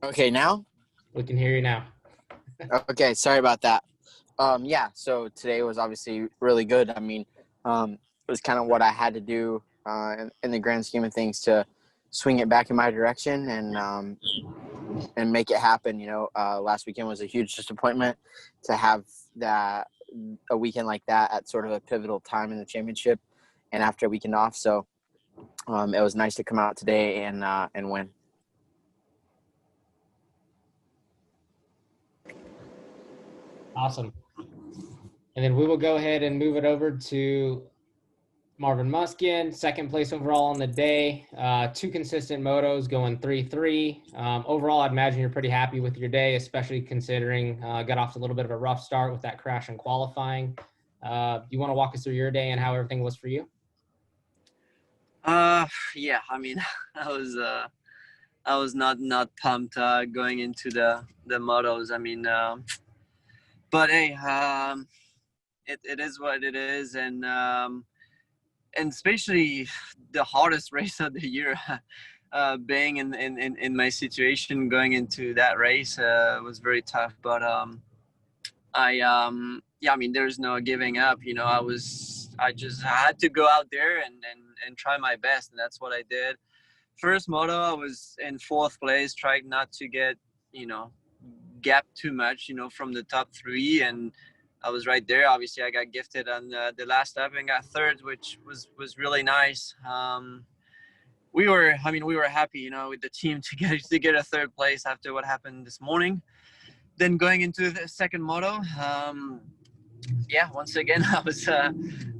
Okay, now? We can hear you now. Okay, sorry about that. Yeah, so today was obviously really good. It was kind of what I had to do in the grand scheme of things to swing it back in my direction and make it happen. Last weekend was a huge disappointment to have that a weekend like that at sort of a pivotal time in the championship and after a weekend off. So it was nice to come out today and win. Awesome. And then we will go ahead and move it over to Marvin Musquin, second place overall on the day. Two consistent motos going 3-3. Overall, I'd imagine you're pretty happy with your day, especially considering got off to a little bit of a rough start with that crash in qualifying. Do you want to walk us through your day and how everything was for you? Yeah, I mean, I was not pumped going into the motos. But hey, it is what it is, and especially the hardest race of the year, being in my situation going into that race was very tough. But yeah, I mean, there's no giving up. I just had to go out there and try my best, and that's what I did. First moto, I was in fourth place, tried not to get, you know, gap too much, from the top three, and I was right there. Obviously, I got gifted on the last lap and got third, which was really nice. We were happy, with the team to get a third place after what happened this morning. Then going into the second moto, yeah, once again, I was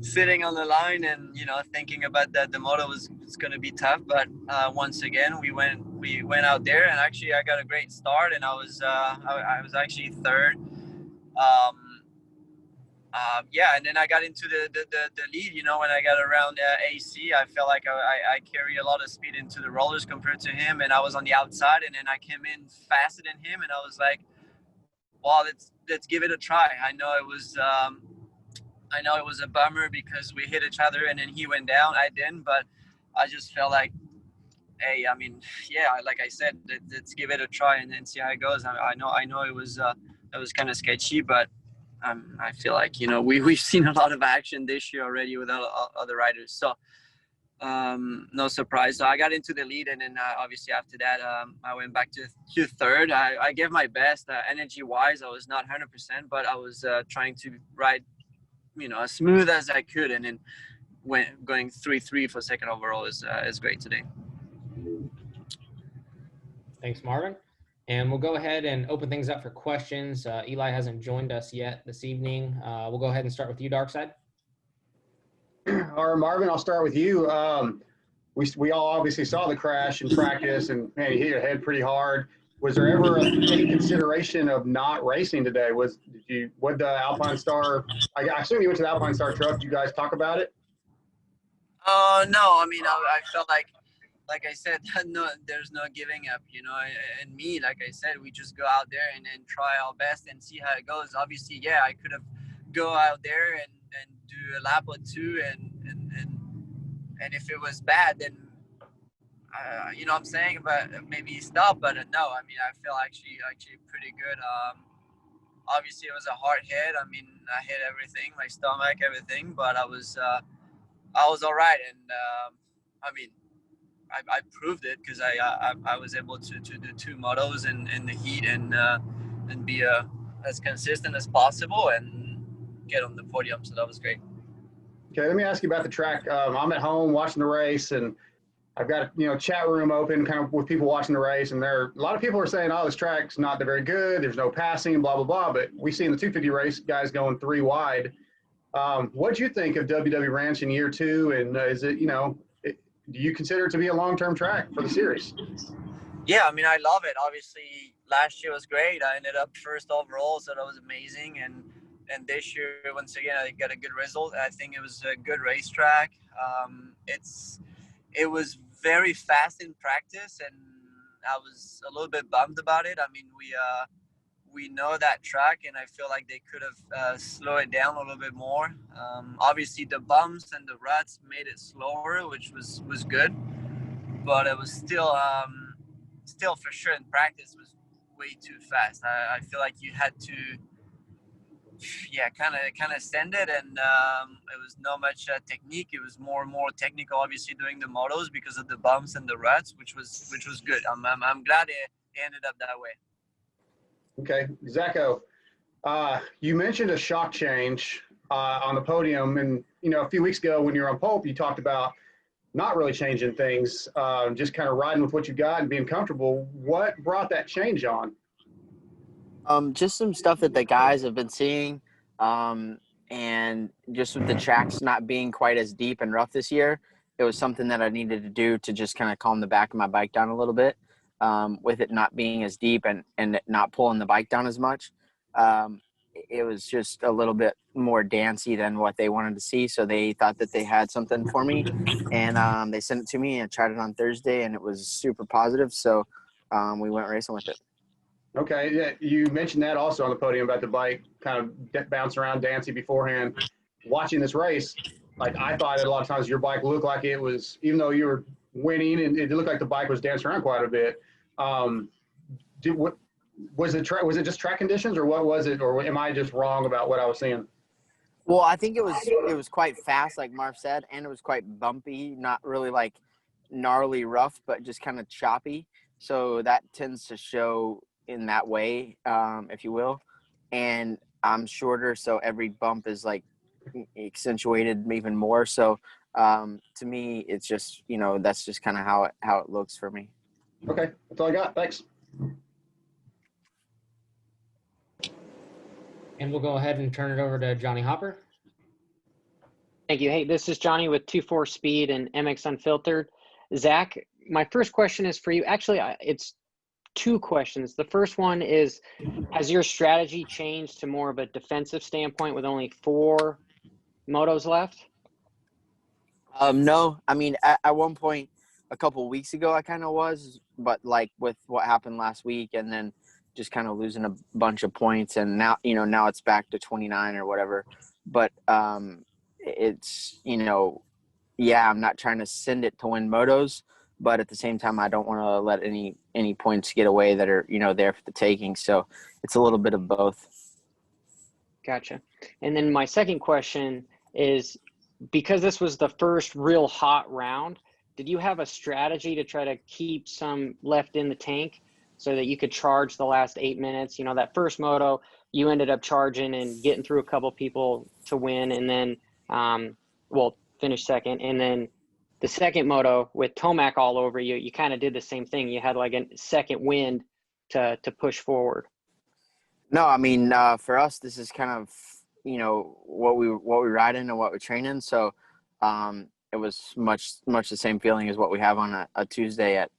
sitting on the line and thinking about that the moto was going to be tough, but once again we went out there, and actually I got a great start, and I was actually third. Yeah, and then I got into the lead. When I got around AC, I felt like I carry a lot of speed into the rollers compared to him, and I was on the outside, and then I came in faster than him, and I was like, well, let's give it a try. I know it was a bummer because we hit each other and then he went down. I didn't, but I just felt like, hey, I mean, yeah, like I said, let's give it a try and then see how it goes. I know it was kind of sketchy, but I feel like we've seen a lot of action this year already with other riders, so no surprise. So I got into the lead, and then obviously after that, I went back to third. I gave my best. Energy wise, I was not 100%, but I was trying to ride as smooth as I could, and then going 3-3 for second overall is great today. Thanks, Marvin. And we'll go ahead and open things up for questions. Eli hasn't joined us yet this evening. We'll go ahead and start with you, Darkside. All right, Marvin, I'll start with you. We all obviously saw the crash in practice, and man, he hit your head pretty hard. Was there ever any consideration of not racing today? Would the Alpine Star? I assume you went to the Alpine Star truck. Did you guys talk about it? No, I mean, I felt like I said, no, there's no giving up, and me, like I said, we just go out there and try our best and see how it goes. Obviously, yeah, I could have go out there and do a lap or two, and if it was bad, then what I'm saying, but maybe stop. But no, I mean, I feel actually pretty good. Obviously it was a hard hit. I mean, I hit everything, my stomach, everything, but I was all right, and I mean, I proved it because I was able to do two motos in the heat and be as consistent as possible and get on the podium. So that was great. Okay, let me ask you about the track. I'm at home watching the race, and I've got chat room open, kind of with people watching the race, and a lot of people are saying, "Oh, this track's not very good. There's no passing, blah blah blah." But we see in the 250 race guys going three wide. What do you think of WW Ranch in year two? And is it do you consider it to be a long-term track for the series? Yeah, I mean, I love it. Obviously, last year was great. I ended up first overall, so that was amazing. And this year, once again, I got a good result. I think it was a good racetrack. It was very fast in practice, and I was a little bit bummed about it. I mean, we know that track, and I feel like they could have slowed it down a little bit more. Obviously, the bumps and the ruts made it slower, which was good, but it was still still for sure in practice was way too fast. I feel like you had to, kind of send it, and it was not much technique. It was more and more technical, obviously, doing the motos because of the bumps and the ruts, which was good. I'm glad it ended up that way. Okay, Zacho, you mentioned a shock change on the podium, and a few weeks ago when you were on Pulp, you talked about not really changing things, just kind of riding with what you got and being comfortable. What brought that change on? Just some stuff that the guys have been seeing, and just with the tracks not being quite as deep and rough this year, it was something that I needed to do to just kind of calm the back of my bike down a little bit, with it not being as deep and it not pulling the bike down as much. It was just a little bit more dancey than what they wanted to see, so they thought that they had something for me, and they sent it to me, and I tried it on Thursday, and it was super positive, so we went racing with it. Okay, yeah, you mentioned that also on the podium about the bike kind of bouncing around dancing beforehand. Watching this race, like I thought a lot of times your bike looked like it was, even though you were winning, and it looked like the bike was dancing around quite a bit. Was it just track conditions, or what was it, or am I just wrong about what I was seeing? Well, I think it was quite fast, like Marv said, and it was quite bumpy, not really like gnarly rough, but just kind of choppy. So that tends to show in that way, if you will. And I'm shorter, so every bump is like accentuated even more. So to me, it's just, that's just kind of how it looks for me. Okay, that's all I got. Thanks. And we'll go ahead and turn it over to Johnny Hopper. Thank you. Hey, this is Johnny with 2.4 Speed and MX Unfiltered. Zach, my first question is for you. Actually, it's two questions. The first one is, has your strategy changed to more of a defensive standpoint with only 4 motos left? No, I mean, at one point a couple of weeks ago, I kind of was, but like with what happened last week and then just kind of losing a bunch of points, and now, now it's back to 29 or whatever. But it's, yeah, I'm not trying to send it to win motos, but at the same time, I don't want to let any points get away that are, there for the taking. So it's a little bit of both. Gotcha. And then my second question is, because this was the first real hot round, did you have a strategy to try to keep some left in the tank so that you could charge the last 8 minutes? That first moto, you ended up charging and getting through a couple people to win, and then, finish second. And then the second moto with Tomac all over you, you kind of did the same thing. You had like a second wind to push forward. No, I mean, for us, this is kind of, what we ride in and what we train in. So it was much the same feeling as what we have on a Tuesday at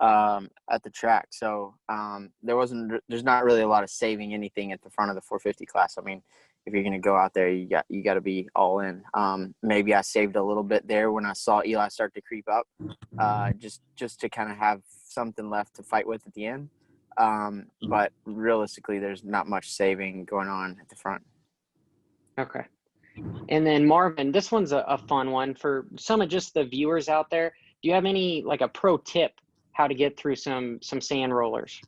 the track. So there's not really a lot of saving anything at the front of the 450 class. I mean, if you're going to go out there, you got to be all in. Maybe I saved a little bit there when I saw Eli start to creep up, just to kind of have something left to fight with at the end. But realistically, there's not much saving going on at the front. Okay. And then Marvin, this one's a fun one for some of just the viewers out there. Do you have any, like a pro tip how to get through some sand rollers?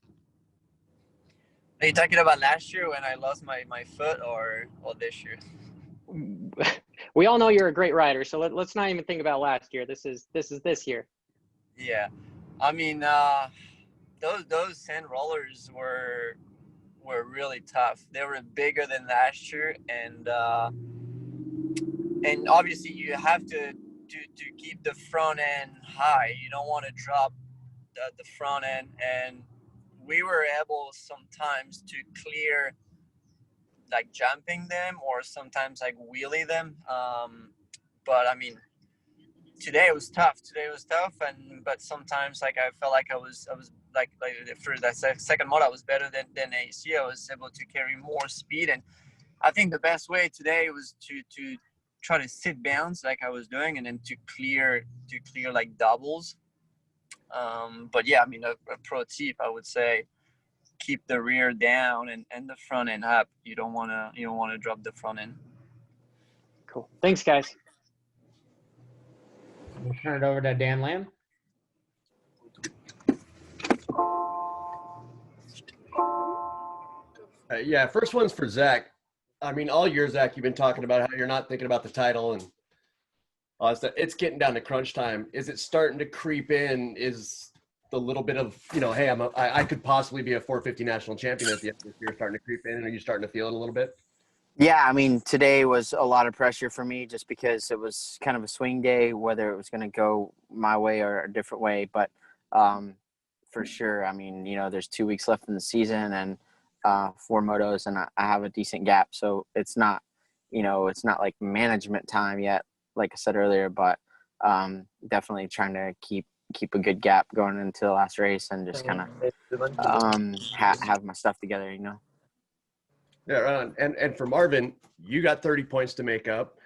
Are you talking about last year when I lost my foot, or this year? We all know you're a great rider, so let's not even think about last year. This is this year. Yeah, I mean, those sand rollers were really tough. They were bigger than last year, and obviously you have to keep the front end high. You don't want to drop the front end, and we were able sometimes to clear like jumping them, or sometimes like wheelie them. But I mean, today was tough. But sometimes like I felt like I was like for that second moto I was better than AC. I was able to carry more speed, and I think the best way today was to try to sit bounce like I was doing, and then to clear like doubles. But yeah, I mean, a pro tip, I would say, keep the rear down and the front end up. You don't want to drop the front end. Cool. Thanks, guys. We'll turn it over to Dan Lamb. Yeah, first one's for Zach. I mean, all year, Zach, you've been talking about how you're not thinking about the title and all that stuff. It's getting down to crunch time. Is it starting to creep in? Is the little bit of, hey, I could possibly be a 450 national champion at the end of this year starting to creep in? And are you starting to feel it a little bit? Yeah, I mean, today was a lot of pressure for me just because it was kind of a swing day, whether it was going to go my way or a different way. But for sure, I mean, there's 2 weeks left in the season and 4 motos, and I have a decent gap. So it's not, it's not like management time yet, like I said earlier, but definitely trying to keep a good gap going into the last race and just kind of have my stuff together, Yeah, right on. And for Marvin, you got 30 points to make up.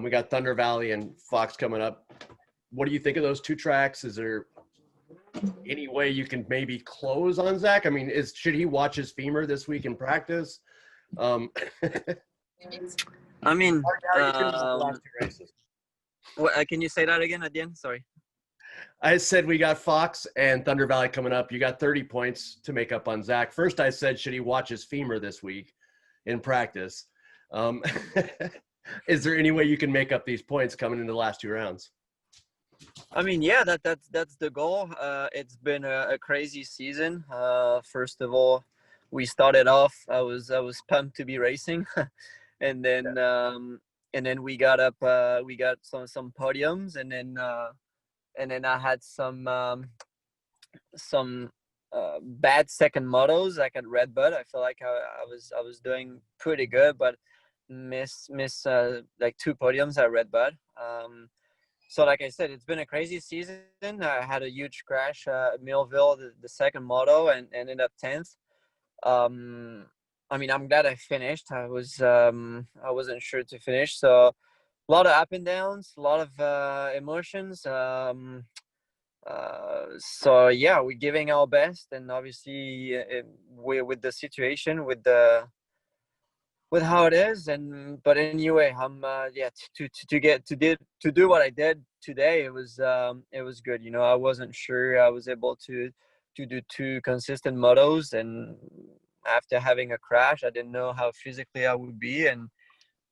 We got Thunder Valley and Fox coming up. What do you think of those 2 tracks? Is there any way you can maybe close on Zach? I mean, should he watch his femur this week in practice? I mean, last 2 races. Can you say that again at the end? Sorry. I said we got Fox and Thunder Valley coming up. You got 30 points to make up on Zach. First, I said, should he watch his femur this week in practice? Is there any way you can make up these points coming into the last 2 rounds? I mean, yeah, that's the goal. It's been a crazy season. First of all, we started off. I was pumped to be racing, and then we got up. We got some podiums, and then I had some bad second motos, like at Red Bud. I feel like I was doing pretty good, but miss like 2 podiums at Red Bud. So like I said, it's been a crazy season. I had a huge crash at Millville, the second moto, and ended up 10th. I mean, I'm glad I finished. I wasn't sure to finish, so a lot of up and downs, a lot of emotions. So yeah, we're giving our best, and obviously with the situation, with how it is, but anyway, I'm to do what I did today. It was good. I wasn't sure I was able to do 2 consistent motos, and after having a crash, I didn't know how physically I would be,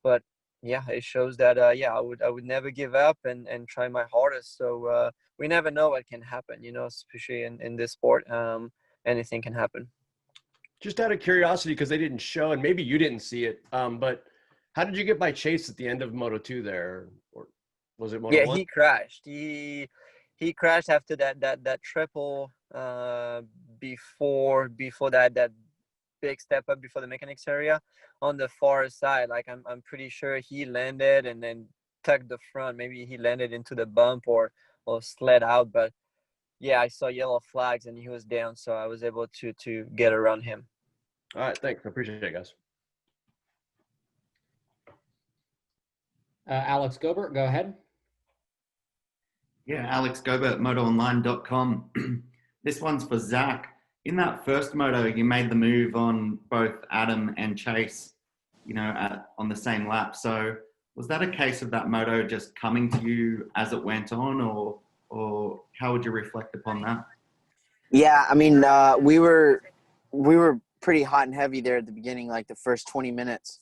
but yeah, it shows that I would never give up and try my hardest. So we never know what can happen, especially in this sport. Anything can happen. Just out of curiosity, because they didn't show, and maybe you didn't see it, but how did you get by Chase at the end of Moto 2 there, or was it Moto 1? Yeah, he crashed. He crashed after that triple before that big step up before the mechanics area on the far side. Like I'm pretty sure he landed and then tucked the front. Maybe he landed into the bump or slid out, but yeah, I saw yellow flags and he was down, so I was able to get around him. All right, thanks. I appreciate it, guys. Alex Gobert, go ahead. Yeah, Alex Gobert, MotoOnline.com. This one's for Zach. In that first moto, you made the move on both Adam and Chase, on the same lap. So was that a case of that moto just coming to you as it went on, or how would you reflect upon that? Yeah, I mean, we were pretty hot and heavy there at the beginning, like the first 20 minutes.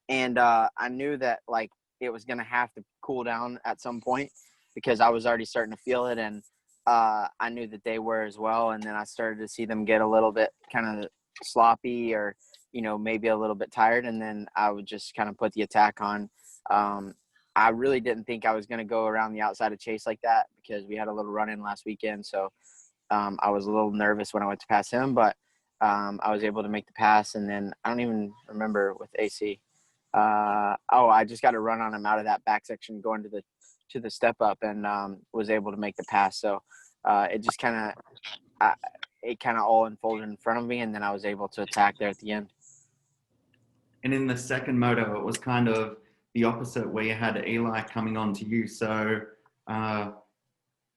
And I knew that, like, it was going to have to cool down at some point because I was already starting to feel it. And I knew that they were as well. And then I started to see them get a little bit kind of sloppy or, maybe a little bit tired. And then I would just kind of put the attack on. I really didn't think I was going to go around the outside of Chase like that because we had a little run-in last weekend. So I was a little nervous when I went to pass him, but I was able to make the pass. And then I don't even remember with AC. I just got a run on him out of that back section going to the step up and was able to make the pass. So it just kind of all unfolded in front of me, and then I was able to attack there at the end. And in the second moto, it was kind of the opposite, where you had Eli coming on to you. So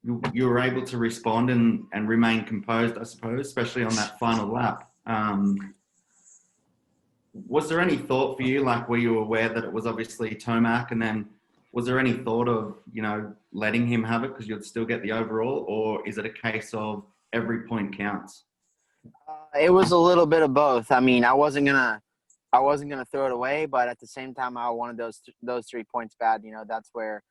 you were able to respond and remain composed, I suppose, especially on that final lap. Was there any thought for you, like, were you aware that it was obviously Tomac, and then was there any thought of, letting him have it because you'd still get the overall, or is it a case of every point counts? It was a little bit of both. I mean, I wasn't going to I wasn't going to throw it away, but at the same time, I wanted those 3 points bad. You know, that's where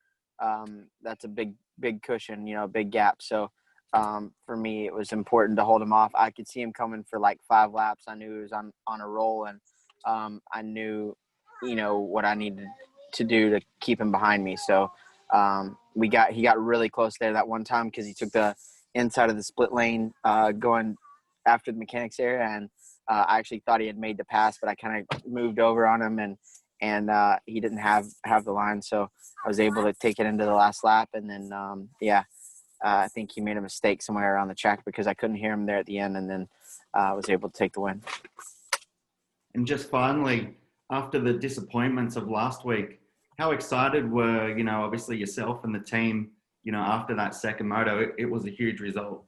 that's a big cushion, you know, big gap. So for me, it was important to hold him off. I could see him coming for like 5 laps. I knew he was on a roll, and I knew, you know, what I needed to do to keep him behind me. So he got really close there that one time because he took the inside of the split lane going after the mechanics area, and I actually thought he had made the pass, but I kind of moved over on him, and he didn't have the line, so I was able to take it into the last lap. And then I think he made a mistake somewhere around the track because I couldn't hear him there at the end, and then I was able to take the win. And just finally, after the disappointments of last week, how excited were, you know, obviously yourself and the team, you know, after that second moto? It was a huge result.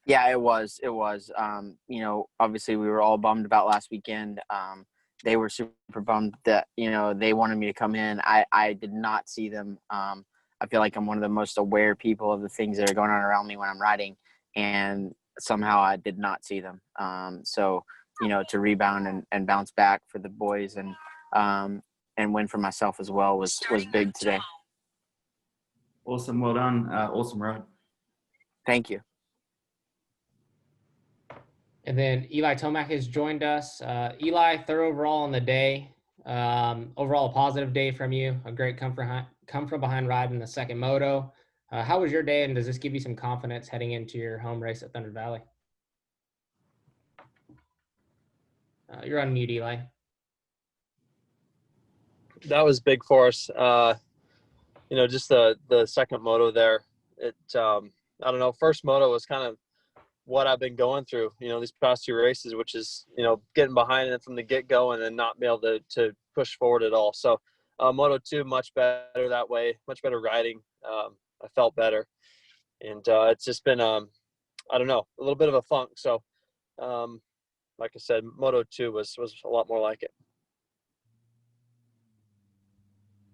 Yeah, it was. You know, obviously we were all bummed about last weekend. They were super bummed that, you know, they wanted me to come in. I did not see them. I feel like I'm one of the most aware people of the things that are going on around me when I'm riding, and somehow I did not see them. So, you know, to rebound and bounce back for the boys and win for myself as well was big today. Awesome. Well done. Awesome ride. Thank you. And then Eli Tomac has joined us. Eli, third overall on the day. Overall, a positive day from you. A great come from behind ride in the second moto. How was your day, and does this give you some confidence heading into your home race at Thunder Valley? You're on mute, Eli. That was big for us. You know, just the second moto there. I don't know. First moto was kind of what I've been going through, you know, these past 2 races, which is, you know, getting behind it from the get-go and then not be able to push forward at all. So Moto 2, much better that way, much better riding. I felt better. And it's just been, I don't know, a little bit of a funk. So like I said, Moto 2 was a lot more like it.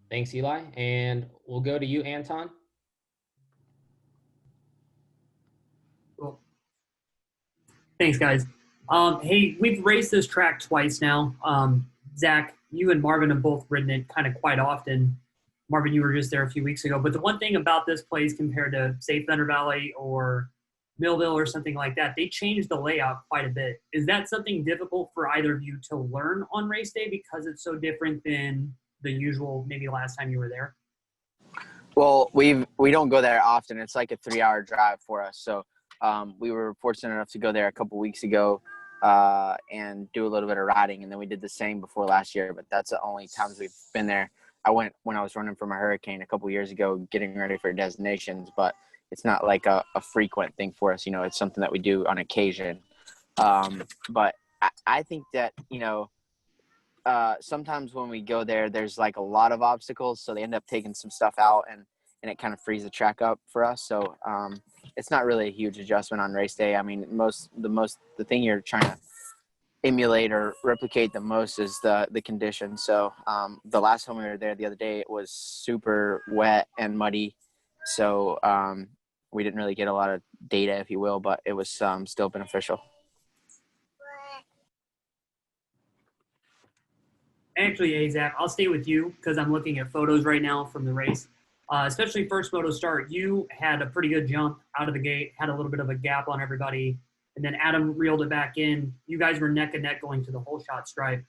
Thanks, Eli. And we'll go to you, Anton. Cool. Thanks, guys. Hey, we've raced this track twice now. Zach, you and Marvin have both ridden it kind of quite often. Marvin, you were just there a few weeks ago. But the one thing about this place compared to, say, Thunder Valley or Millville or something like that, they changed the layout quite a bit. Is that something difficult for either of you to learn on race day because it's so different than the usual, maybe last time you were there? Well, we don't go there often. It's like a 3-hour drive for us. So we were fortunate enough to go there a couple weeks ago and do a little bit of riding. And then we did the same before last year, but that's the only times we've been there. I went when I was running from a hurricane a couple years ago, getting ready for destinations, but it's not like a frequent thing for us. You know, it's something that we do on occasion. But I think that, you know, sometimes when we go there, there's like a lot of obstacles. So they end up taking some stuff out and it kind of frees the track up for us. So it's not really a huge adjustment on race day. I mean, the thing you're trying to emulate or replicate the most is the condition. So the last time we were there the other day, it was super wet and muddy. So we didn't really get a lot of data, if you will, but it was still beneficial. Actually, hey, Zach, I'll stay with you because I'm looking at photos right now from the race. Especially first moto start, you had a pretty good jump out of the gate, had a little bit of a gap on everybody, and then Adam reeled it back in. You guys were neck and neck going to the whole shot stripe.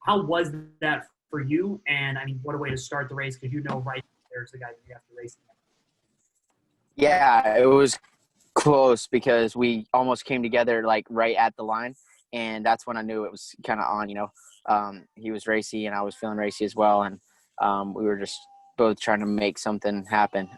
How was that for you? And, I mean, what a way to start the race because you know right there's the guy you have to race against. Yeah, it was close because we almost came together like right at the line, and that's when I knew it was kind of on, you know. He was racy and I was feeling racy as well, and we were just both trying to make something happen.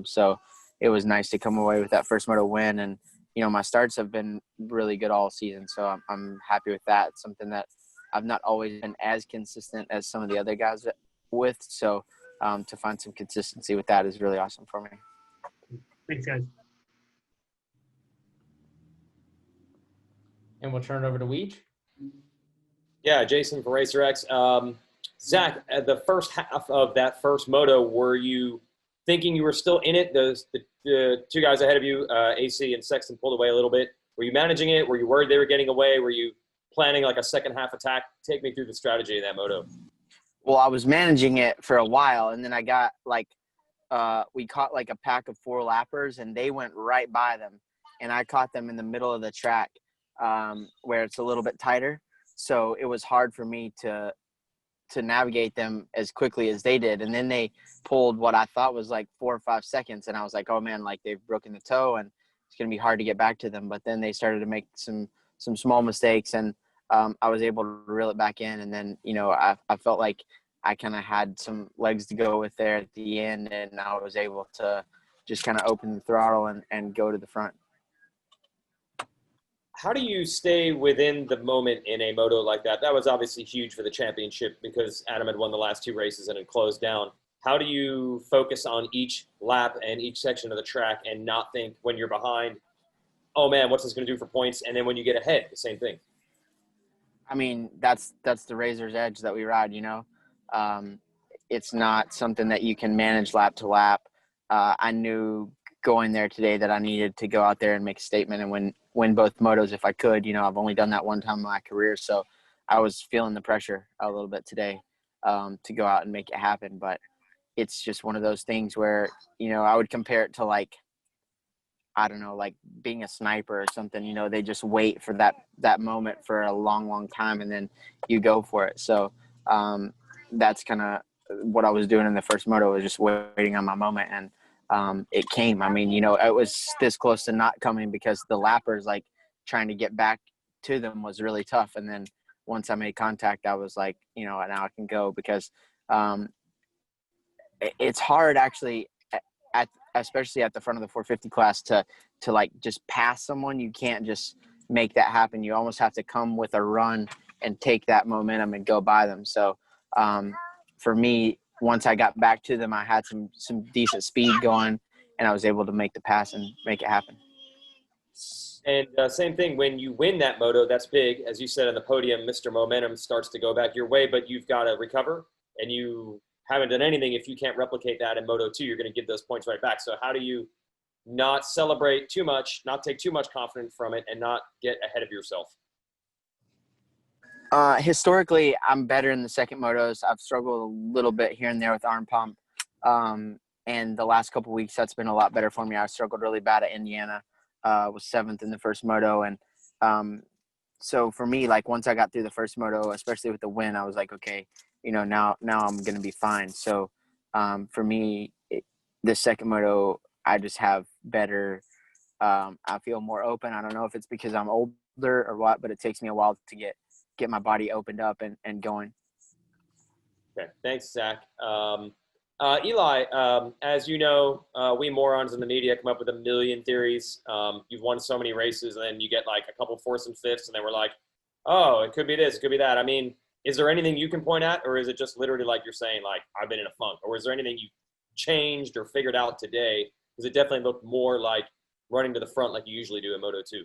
So it was nice to come away with that first moto win, and you know, my starts have been really good all season, so I'm happy with that. It's something that I've not always been as consistent as some of the other guys with, so to find some consistency with that is really awesome for me. Thanks, guys. And we'll turn it over to Weech. Yeah, Jason from RacerX. Zach, at the first half of that first moto, were you thinking you were still in it? The 2 guys ahead of you, AC and Sexton, pulled away a little bit. Were you managing it? Were you worried they were getting away? Were you planning like a second half attack? Take me through the strategy of that moto. Well, I was managing it for a while, and then I got like we caught like a pack of 4 lappers, and they went right by them, and I caught them in the middle of the track where it's a little bit tighter. So it was hard for me to navigate them as quickly as they did. And then they pulled what I thought was like 4 or 5 seconds, and I was like, oh man, like they've broken the toe and it's going to be hard to get back to them. But then they started to make some small mistakes, and I was able to reel it back in. And then, you know, I felt like I kind of had some legs to go with there at the end, and I was able to just kind of open the throttle and go to the front. How do you stay within the moment in a moto like that? That was obviously huge for the championship because Adam had won the last 2 races and it closed down. How do you focus on each lap and each section of the track and not think when you're behind, oh man, what's this going to do for points? And then when you get ahead, the same thing. I mean, that's the razor's edge that we ride, you know. It's not something that you can manage lap to lap. I knew going there today that I needed to go out there and make a statement and win both motos if I could. You know, I've only done that one time in my career, so I was feeling the pressure a little bit today to go out and make it happen. But it's just one of those things where, you know, I would compare it to like, I don't know, like being a sniper or something. You know, they just wait for that moment for a long, long time, and then you go for it. So that's kind of what I was doing in the first moto, was just waiting on my moment, and it came. I mean, you know, it was this close to not coming because the lappers, like trying to get back to them was really tough. And then once I made contact, I was like, you know, now I can go, because it's hard actually especially at the front of the 450 class to like just pass someone. You can't just make that happen. You almost have to come with a run and take that momentum and go by them. So for me, once I got back to them, I had some decent speed going, and I was able to make the pass and make it happen. And same thing, when you win that moto, that's big. As you said on the podium, Mr. Momentum starts to go back your way, but you've got to recover, and you haven't done anything. If you can't replicate that in Moto 2, you're going to give those points right back. So how do you not celebrate too much, not take too much confidence from it, and not get ahead of yourself? Historically, I'm better in the second motos. I've struggled a little bit here and there with arm pump. And the last couple of weeks, that's been a lot better for me. I struggled really bad at Indiana, was 7th in the first moto. And so for me, like once I got through the first moto, especially with the win, I was like, okay, you know, now I'm going to be fine. So for me, this second moto, I just have better, I feel more open. I don't know if it's because I'm older or what, but it takes me a while to get my body opened up and going. Okay, thanks, Zach. Eli, as you know, we morons in the media come up with a million theories. You've won so many races, and then you get like a couple 4th and 5ths, and then we're like, oh, it could be this, it could be that. I mean, is there anything you can point at, or is it just literally like you're saying, like, I've been in a funk? Or is there anything you changed or figured out today? Because it definitely looked more like running to the front like you usually do in Moto 2.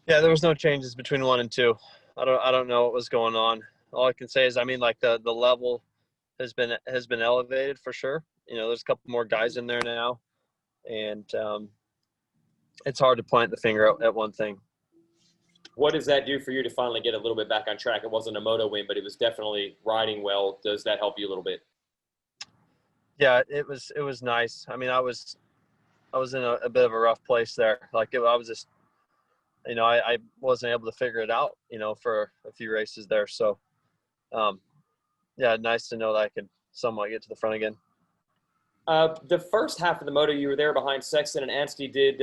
Yeah, there was no changes between 1 and 2. I don't know what was going on. All I can say is, I mean, like the level has been elevated for sure. You know, there's a couple more guys in there now, and it's hard to point the finger at one thing. What does that do for you to finally get a little bit back on track? It wasn't a moto win, but it was definitely riding well. Does that help you a little bit? Yeah, it was nice. I mean, I was in a bit of a rough place there. Like I was just, you know, I wasn't able to figure it out, you know, for a few races there. So, yeah, nice to know that I could somewhat get to the front again. The first half of the moto, you were there behind Sexton and Anstey. Did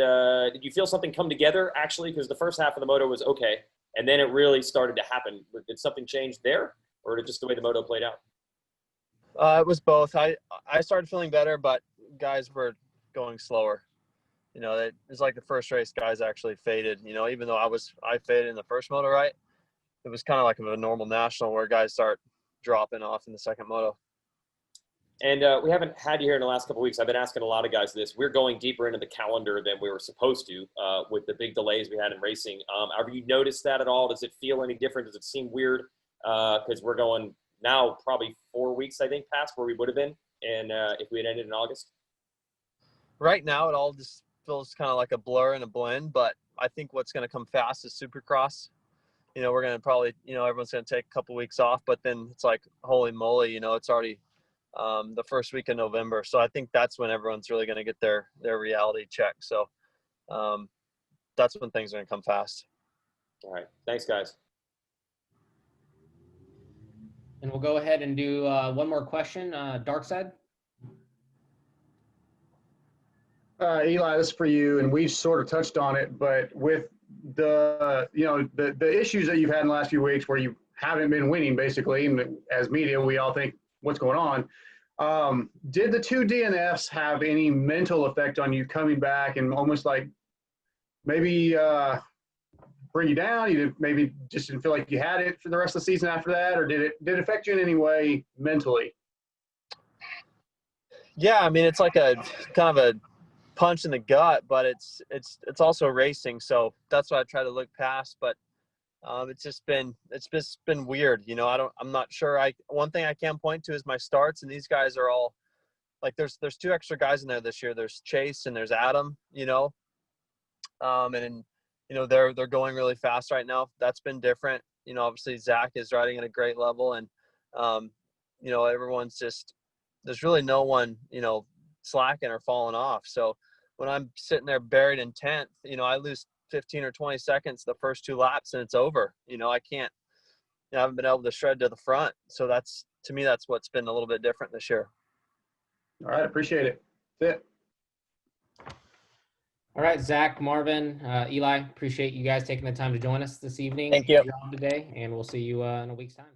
you feel something come together, actually? Because the first half of the moto was okay, and then it really started to happen. Did something change there, or just the way the moto played out? It was both. I started feeling better, but guys were going slower. You know, it was like the first race, guys actually faded. You know, even though I faded in the first moto, right? It was kind of like a normal national where guys start dropping off in the second moto. And we haven't had you here in the last couple of weeks. I've been asking a lot of guys this. We're going deeper into the calendar than we were supposed to with the big delays we had in racing. Have you noticed that at all? Does it feel any different? Does it seem weird? Because we're going now probably 4 weeks, I think, past where we would have been, and if we had ended in August. Right now, it all just feels kind of like a blur and a blend. But I think what's going to come fast is Supercross. we're going to probably, everyone's going to take a couple weeks off, but then it's like, holy moly, it's already the first week of November. So I think that's when everyone's really going to get their reality check. So that's when things are going to come fast. All right. Thanks, guys. And we'll go ahead and do one more question. Dark side. Eli, this is for you, and we've sort of touched on it, but with the issues that you've had in the last few weeks where you haven't been winning, basically, and as media, we all think what's going on. Did the 2 DNFs have any mental effect on you coming back and almost like maybe bring you down? You maybe just didn't feel like you had it for the rest of the season after that, or did it affect you in any way mentally? Yeah, I mean, it's like a kind of a punch in the gut, but it's also racing, so that's what I try to look past. But it's just been weird, I'm not sure. One thing I can point to is my starts, and these guys are all like, there's 2 extra guys in there this year. There's Chase and there's Adam, and they're going really fast right now. That's been different. Obviously Zach is riding at a great level, and everyone's just, there's really no one slacking or falling off. So when I'm sitting there buried in 10th, I lose 15 or 20 seconds the first 2 laps and it's over. I can't, I haven't been able to shred to the front. So to me, that's what's been a little bit different this year. All right. Appreciate it. That's it. All right, Zach, Marvin, Eli, appreciate you guys taking the time to join us this evening. Thank you. Today, and we'll see you in a week's time.